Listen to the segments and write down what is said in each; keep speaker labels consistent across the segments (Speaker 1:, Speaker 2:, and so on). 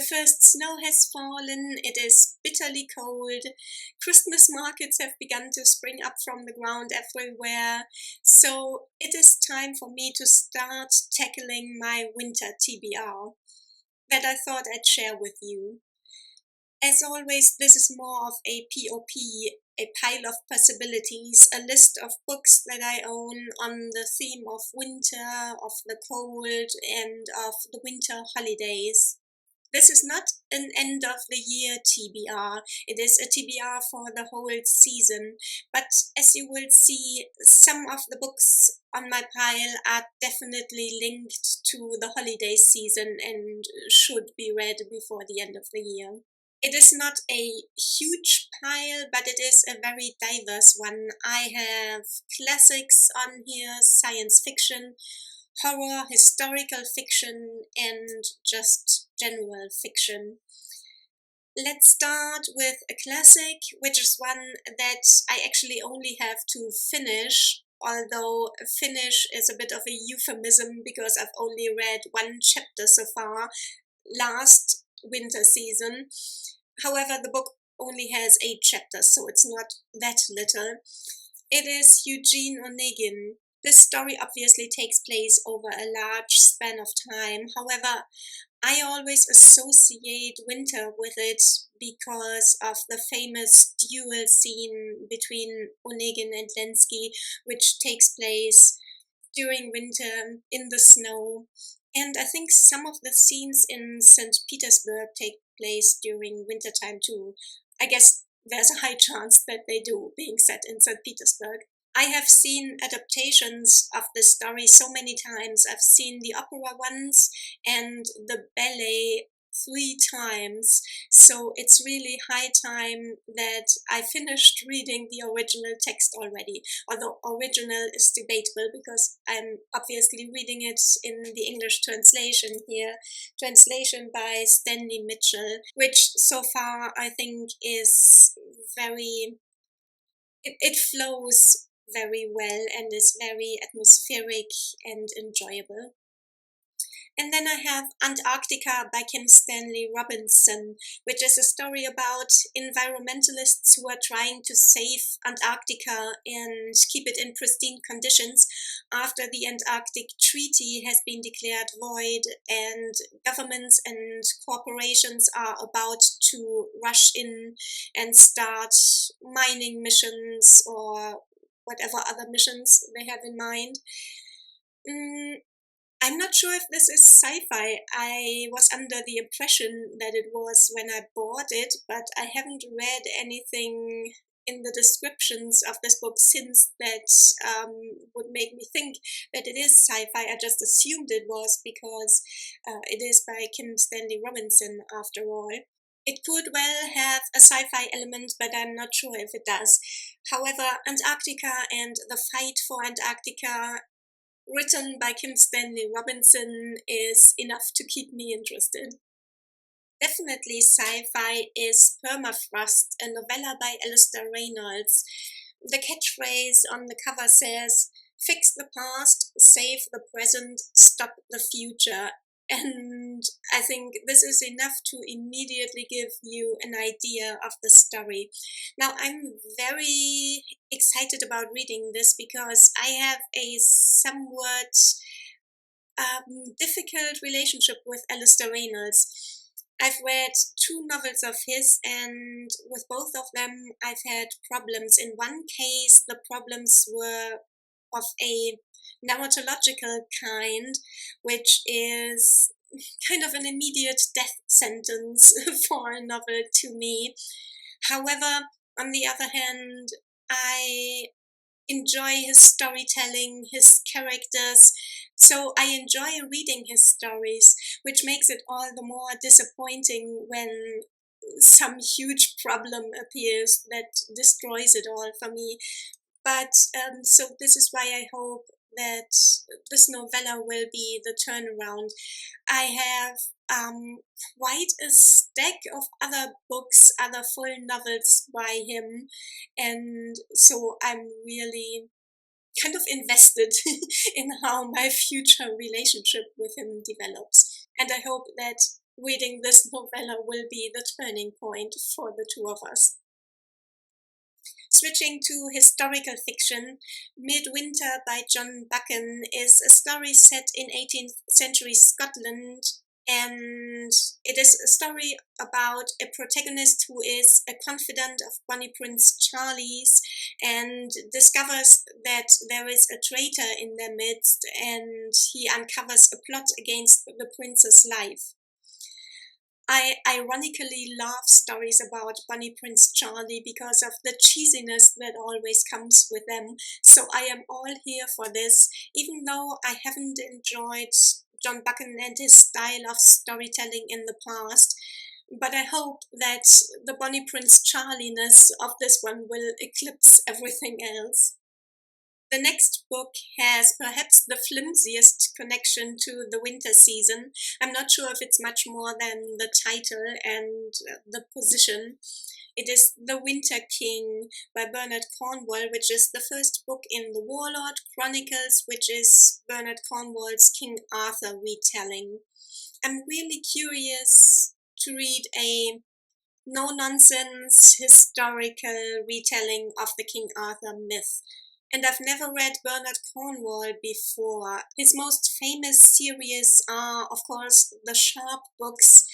Speaker 1: first snow has fallen, it is bitterly cold, Christmas markets have begun to spring up from the ground everywhere, so it is time for me to start tackling my winter TBR that I thought I'd share with you. As always, this is more of a POP, a pile of possibilities, a list of books that I own on the theme of winter, of the cold, and of the winter holidays. This is not an end of the year TBR, it is a TBR for the whole season, but as you will see, some of the books on my pile are definitely linked to the holiday season and should be read before the end of the year. It is not a huge pile, but it is a very diverse one. I have classics on here, science fiction, horror, historical fiction, and just general fiction. Let's start with a classic, which is one that I actually only have to finish, although finish is a bit of a euphemism because I've only read one chapter so far, last winter season. However, the book only has 8 chapters, so it's not that little. It is Eugene Onegin. This story obviously takes place over a large span of time. However, I always associate winter with it because of the famous duel scene between Onegin and Lenski, which takes place during winter in the snow. And I think some of the scenes in St. Petersburg take place during wintertime too. I guess there's a high chance that they do, being set in St. Petersburg. I have seen adaptations of this story so many times. I've seen the opera once and the ballet 3 times, so it's really high time that I finished reading the original text already, although original is debatable because I'm obviously reading it in the English translation here, translation by Stanley Mitchell, which so far I think is it flows very well and is very atmospheric and enjoyable. And then I have Antarctica by Kim Stanley Robinson, which is a story about environmentalists who are trying to save Antarctica and keep it in pristine conditions after the Antarctic Treaty has been declared void and governments and corporations are about to rush in and start mining missions or whatever other missions they have in mind. I'm not sure if this is sci-fi. I was under the impression that it was when I bought it, but I haven't read anything in the descriptions of this book since that would make me think that it is sci-fi. I just assumed it was because it is by Kim Stanley Robinson after all. It could well have a sci-fi element, but I'm not sure if it does. However, Antarctica and the fight for Antarctica, written by Kim Stanley Robinson, is enough to keep me interested. Definitely sci-fi is Permafrost, a novella by Alistair Reynolds. The catchphrase on the cover says, "Fix the past, save the present, stop the future." And I think this is enough to immediately give you an idea of the story. Now, I'm very excited about reading this because I have a somewhat difficult relationship with Alistair Reynolds. I've read 2 novels of his, and with both of them I've had problems. In one case, the problems were of a narratological kind, which is kind of an immediate death sentence for a novel to me. However, on the other hand, I enjoy his storytelling, his characters, so I enjoy reading his stories, which makes it all the more disappointing when some huge problem appears that destroys it all for me. But so this is why I hope that this novella will be the turnaround. I have quite a stack of other books, other full novels by him, and so I'm really kind of invested in how my future relationship with him develops. And I hope that reading this novella will be the turning point for the two of us. Switching to historical fiction, Midwinter by John Buchan is a story set in 18th century Scotland, and it is a story about a protagonist who is a confidant of Bonnie Prince Charlie's and discovers that there is a traitor in their midst, and he uncovers a plot against the prince's life. I ironically love stories about Bonnie Prince Charlie because of the cheesiness that always comes with them. So I am all here for this, even though I haven't enjoyed John Buchan and his style of storytelling in the past. But I hope that the Bonnie Prince Charlie-ness of this one will eclipse everything else. The next book has perhaps the flimsiest connection to the winter season. I'm not sure if it's much more than the title and the position. It is The Winter King by Bernard Cornwell, which is the first book in the Warlord Chronicles, which is Bernard Cornwell's King Arthur retelling. I'm really curious to read a no-nonsense historical retelling of the King Arthur myth. And I've never read Bernard Cornwell before. His most famous series are, of course, the Sharp books.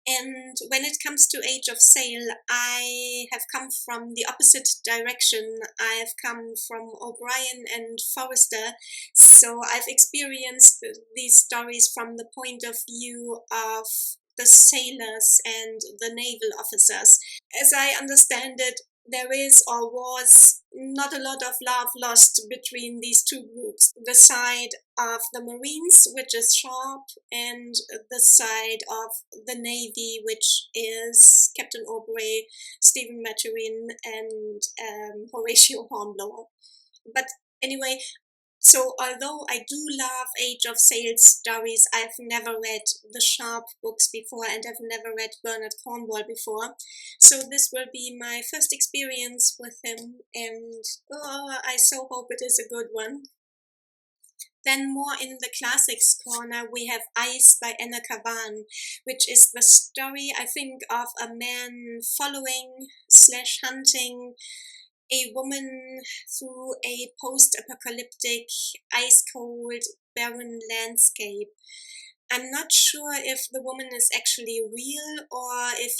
Speaker 1: And when it comes to Age of Sail, I have come from the opposite direction. I've come from O'Brien and Forrester. So I've experienced these stories from the point of view of the sailors and the naval officers. As I understand it, there is or was not a lot of love lost between these two groups. The side of the Marines, which is Sharp, and the side of the Navy, which is Captain Aubrey, Stephen Maturin, and Horatio Hornblower. But anyway, so although I do love Age of Sail stories, I've never read the Sharp books before, and I've never read Bernard Cornwell before. So this will be my first experience with him, and I so hope it is a good one. Then more in the classics corner, we have Ice by Anna Kavan, which is the story, I think, of a man following/hunting a woman through a post-apocalyptic, ice-cold, barren landscape. I'm not sure if the woman is actually real or if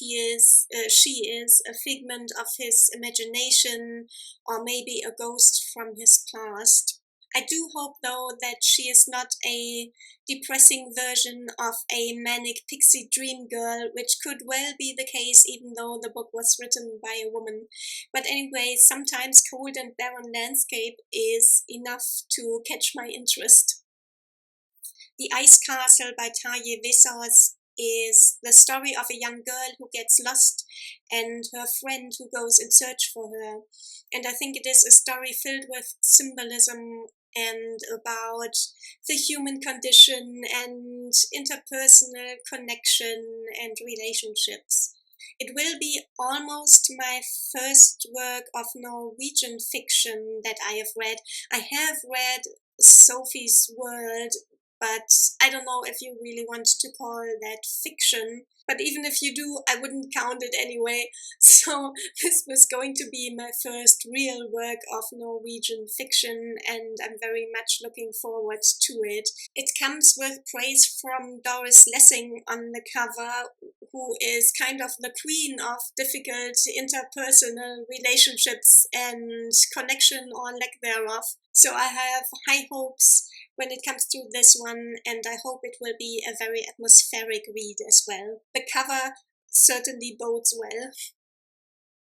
Speaker 1: she is a figment of his imagination or maybe a ghost from his past. I do hope, though, that she is not a depressing version of a manic pixie dream girl, which could well be the case even though the book was written by a woman. But anyway, sometimes cold and barren landscape is enough to catch my interest. The Ice Castle by Tarjei Vesaas is the story of a young girl who gets lost and her friend who goes in search for her. And I think it is a story filled with symbolism and about the human condition and interpersonal connection and relationships. It will be almost my first work of Norwegian fiction that I have read. I have read Sophie's World, but I don't know if you really want to call that fiction. But even if you do, I wouldn't count it anyway. So this was going to be my first real work of Norwegian fiction, and I'm very much looking forward to it. It comes with praise from Doris Lessing on the cover, who is kind of the queen of difficult interpersonal relationships and connection or lack thereof. So I have high hopes when it comes to this one, and I hope it will be a very atmospheric read as well. The cover certainly bodes well.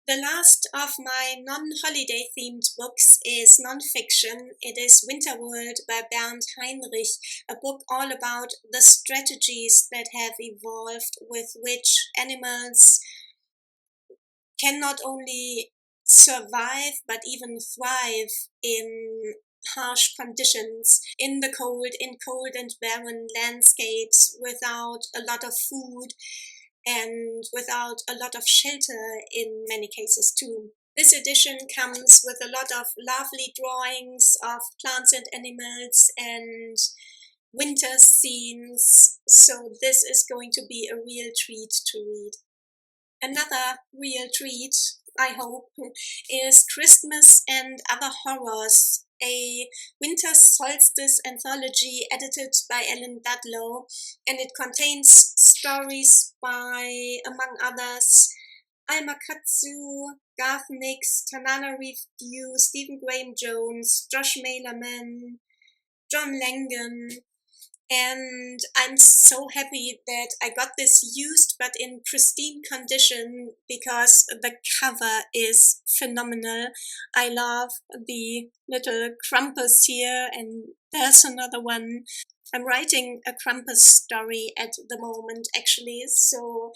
Speaker 1: The last of my non-holiday themed books is non-fiction. It is Winterworld by Bernd Heinrich, a book all about the strategies that have evolved with which animals can not only survive but even thrive in harsh conditions, in cold and barren landscapes, without a lot of food and without a lot of shelter in many cases too. This edition comes with a lot of lovely drawings of plants and animals and winter scenes, so this is going to be a real treat to read. Another real treat, I hope, is Christmas and Other Horrors, a winter solstice anthology edited by Ellen Datlow, and it contains stories by, among others, Alma Katsu, Garth Nix, Tanana Review, Stephen Graham Jones, Josh Mailerman, John Langan, and I'm so happy that I got this used but in pristine condition because the cover is phenomenal. I love the little Krampus here, and there's another one. I'm writing a Krampus story at the moment, actually, so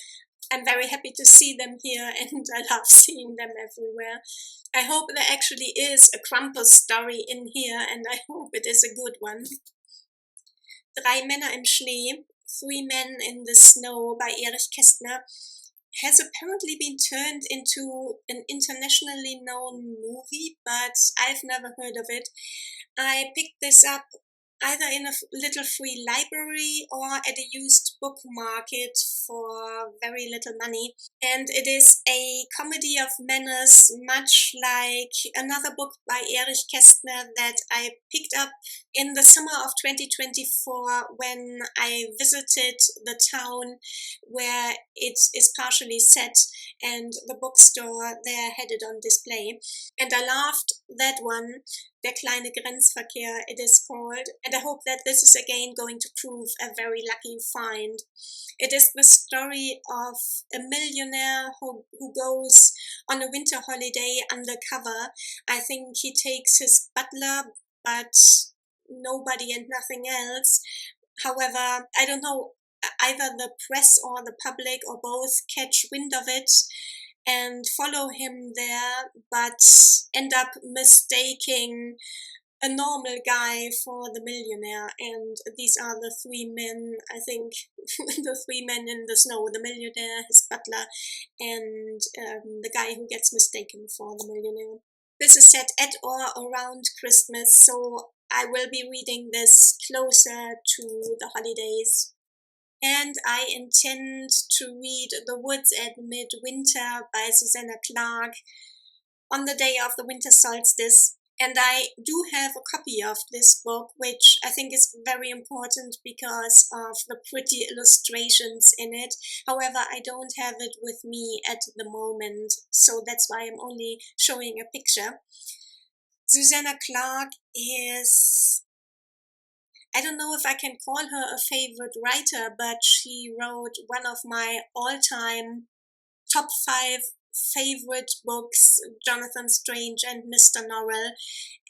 Speaker 1: I'm very happy to see them here, and I love seeing them everywhere. I hope there actually is a Krampus story in here, and I hope it is a good one. Drei Männer im Schnee, Three Men in the Snow by Erich Kästner has apparently been turned into an internationally known movie, but I've never heard of it. I picked this up either in a little free library or at a used book market for very little money. And it is a comedy of manners, much like another book by Erich Kästner that I picked up in the summer of 2024 when I visited the town where it is partially set, and the bookstore there had it on display. And I loved that one. Der kleine Grenzverkehr, it is called, and I hope that this is again going to prove a very lucky find. It is the story of a millionaire who goes on a winter holiday undercover. I think he takes his butler, but nobody and nothing else. However, I don't know, either the press or the public or both catch wind of it and follow him there, but end up mistaking a normal guy for the millionaire. And these are the three men, I think, the three men in the snow, the millionaire, his butler, and the guy who gets mistaken for the millionaire. This is set at or around Christmas, so I will be reading this closer to the holidays. And I intend to read The Woods at Midwinter by Susannah Clarke on the day of the winter solstice. And I do have a copy of this book, which I think is very important because of the pretty illustrations in it. However, I don't have it with me at the moment, so that's why I'm only showing a picture. Susannah Clarke is, I don't know if I can call her a favorite writer, but she wrote one of my all-time top 5 favorite books, Jonathan Strange and Mr. Norrell,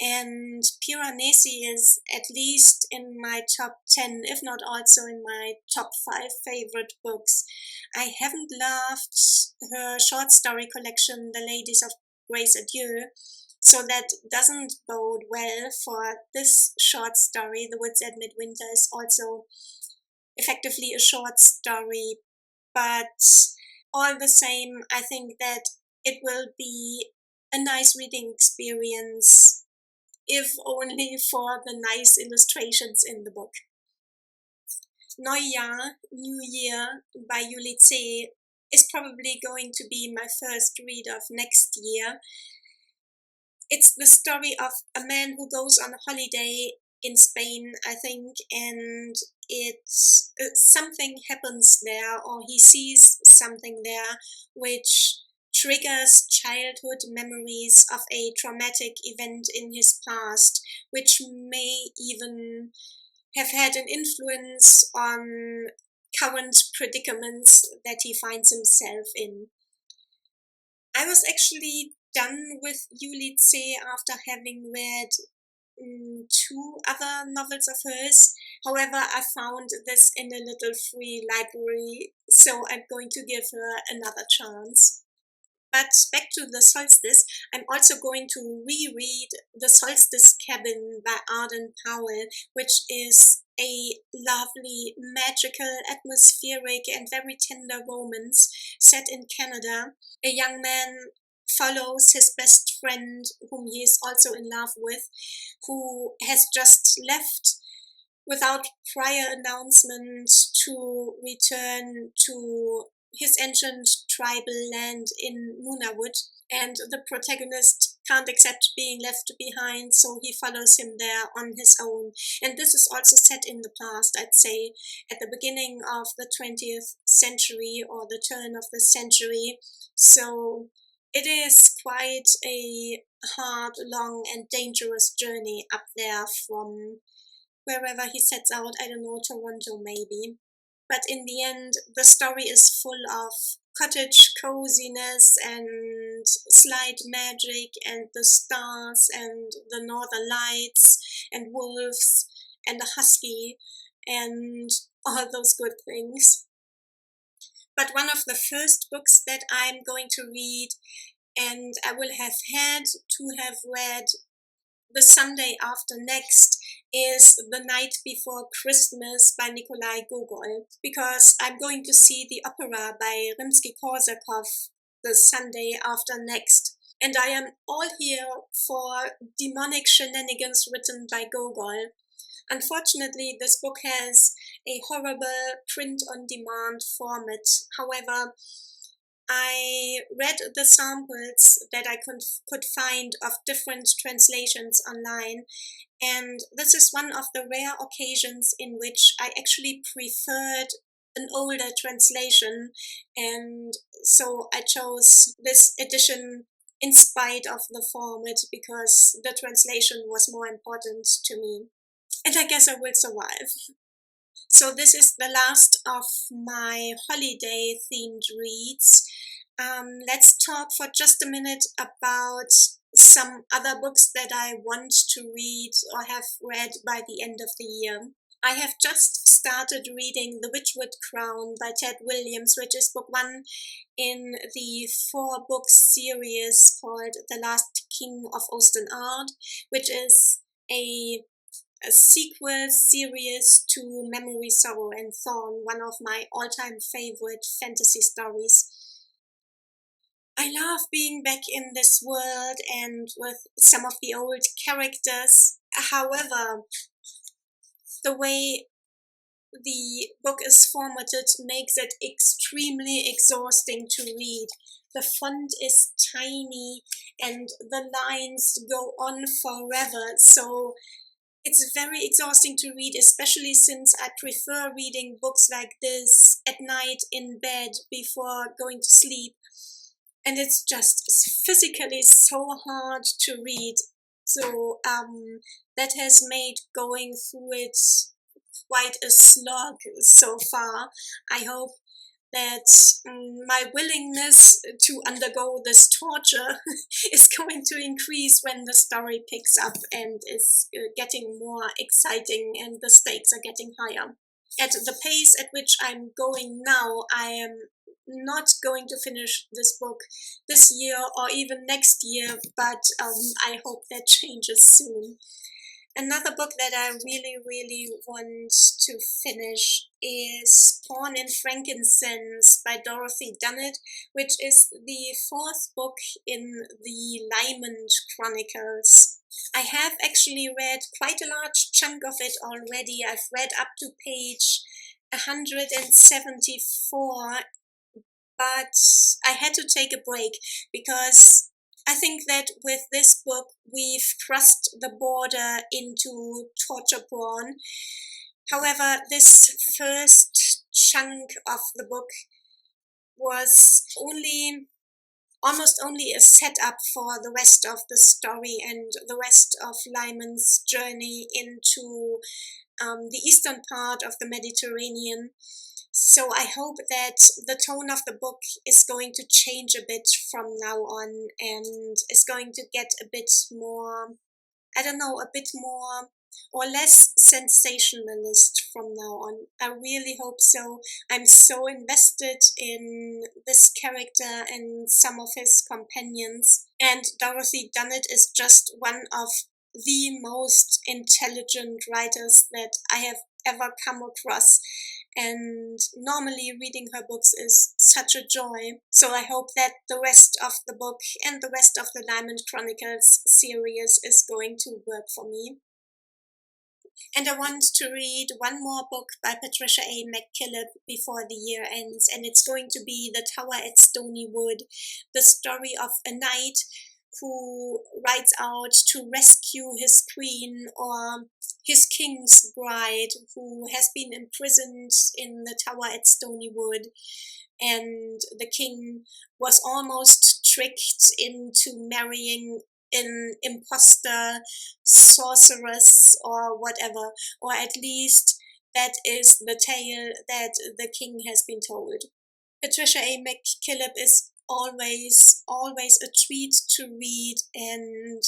Speaker 1: and Piranesi is at least in my top 10, if not also in my top 5 favorite books. I haven't loved her short story collection, The Ladies of Grace Adieu, so that doesn't bode well for this short story. The Woods at Midwinter is also effectively a short story, but all the same, I think that it will be a nice reading experience, if only for the nice illustrations in the book. Neujahr, New Year, by Juli is probably going to be my first read of next year. It's the story of a man who goes on a holiday in Spain, I think, and it's something happens there, or he sees something there which triggers childhood memories of a traumatic event in his past, which may even have had an influence on current predicaments that he finds himself in. I was actually done with Juli after having read 2 other novels of hers. However, I found this in a little free library, so I'm going to give her another chance. But back to the Solstice, I'm also going to reread The Solstice Cabin by Arden Powell, which is a lovely, magical, atmospheric, and very tender romance set in Canada. A young man follows his best friend, whom he is also in love with, who has just left without prior announcement to return to his ancient tribal land in Nunavut, and the protagonist can't accept being left behind, so he follows him there on his own. And this is also set in the past, I'd say, at the beginning of the 20th century or the turn of the century. So it is quite a hard, long, and dangerous journey up there from wherever he sets out. I don't know, Toronto maybe. But in the end, the story is full of cottage coziness and slight magic and the stars and the northern lights and wolves and a husky and all those good things. But one of the first books that I'm going to read, and I will have had to have read the Sunday after next, is The Night Before Christmas by Nikolai Gogol, because I'm going to see the opera by Rimsky-Korsakov the Sunday after next. And I am all here for demonic shenanigans written by Gogol. Unfortunately, this book has a horrible print-on-demand format. However, I read the samples that I could find of different translations online, and this is one of the rare occasions in which I actually preferred an older translation, and so I chose this edition in spite of the format because the translation was more important to me. And I guess I will survive. So this is the last of my holiday-themed reads. Let's talk for just a minute about some other books that I want to read or have read by the end of the year. I have just started reading The Witchwood Crown by Ted Williams, which is book 1 in the 4-book series called The Last King of Osten-Ard, which is a sequel series to Memory, Sorrow and Thorn, one of my all-time favorite fantasy stories. I love being back in this world and with some of the old characters. However, the way the book is formatted makes it extremely exhausting to read. The font is tiny and the lines go on forever, so it's very exhausting to read, especially since I prefer reading books like this at night in bed before going to sleep. And it's just physically so hard to read. So that has made going through it quite a slog so far. I hope that my willingness to undergo this torture is going to increase when the story picks up and is getting more exciting and the stakes are getting higher. At the pace at which I'm going now, I am not going to finish this book this year or even next year, but I hope that changes soon. Another book that I really, really want to finish is Porn and Frankincense by Dorothy Dunnett, which is the 4th book in the Lyman Chronicles. I have actually read quite a large chunk of it already. I've read up to page 174, but I had to take a break because I think that with this book we've crossed the border into torture porn. However, this first chunk of the book was almost only a setup for the rest of the story and the rest of Lyman's journey into the eastern part of the Mediterranean. So I hope that the tone of the book is going to change a bit from now on and is going to get a bit more, a bit more or less sensationalist from now on. I really hope so. I'm so invested in this character and some of his companions. And Dorothy Dunnett is just one of the most intelligent writers that I have ever come across. And normally reading her books is such a joy. So I hope that the rest of the book and the rest of the Lyman Chronicles series is going to work for me. And I want to read one more book by Patricia A. McKillop before the year ends, and it's going to be The Tower at Stony Wood, the story of a knight who rides out to rescue his queen or his king's bride who has been imprisoned in the tower at Stony Wood. And the king was almost tricked into marrying an imposter sorceress or whatever, or at least that is the tale that the king has been told. Patricia A. McKillop is always a treat to read, and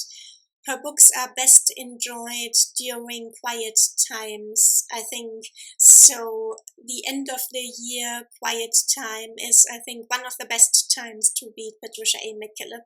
Speaker 1: her books are best enjoyed during quiet times, I think. So the end of the year quiet time is, I think, one of the best times to read Patricia A. McKillop.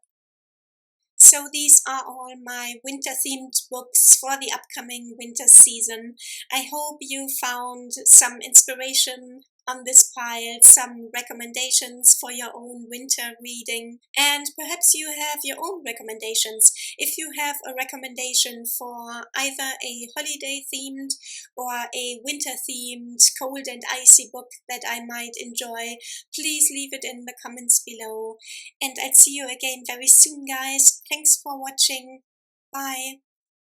Speaker 1: So these are all my winter-themed books for the upcoming winter season. I hope you found some inspiration on this pile, some recommendations for your own winter reading, and perhaps you have your own recommendations. If you have a recommendation for either a holiday-themed or a winter-themed cold and icy book that I might enjoy, please leave it in the comments below. And I'll see you again very soon, guys. Thanks for watching. Bye.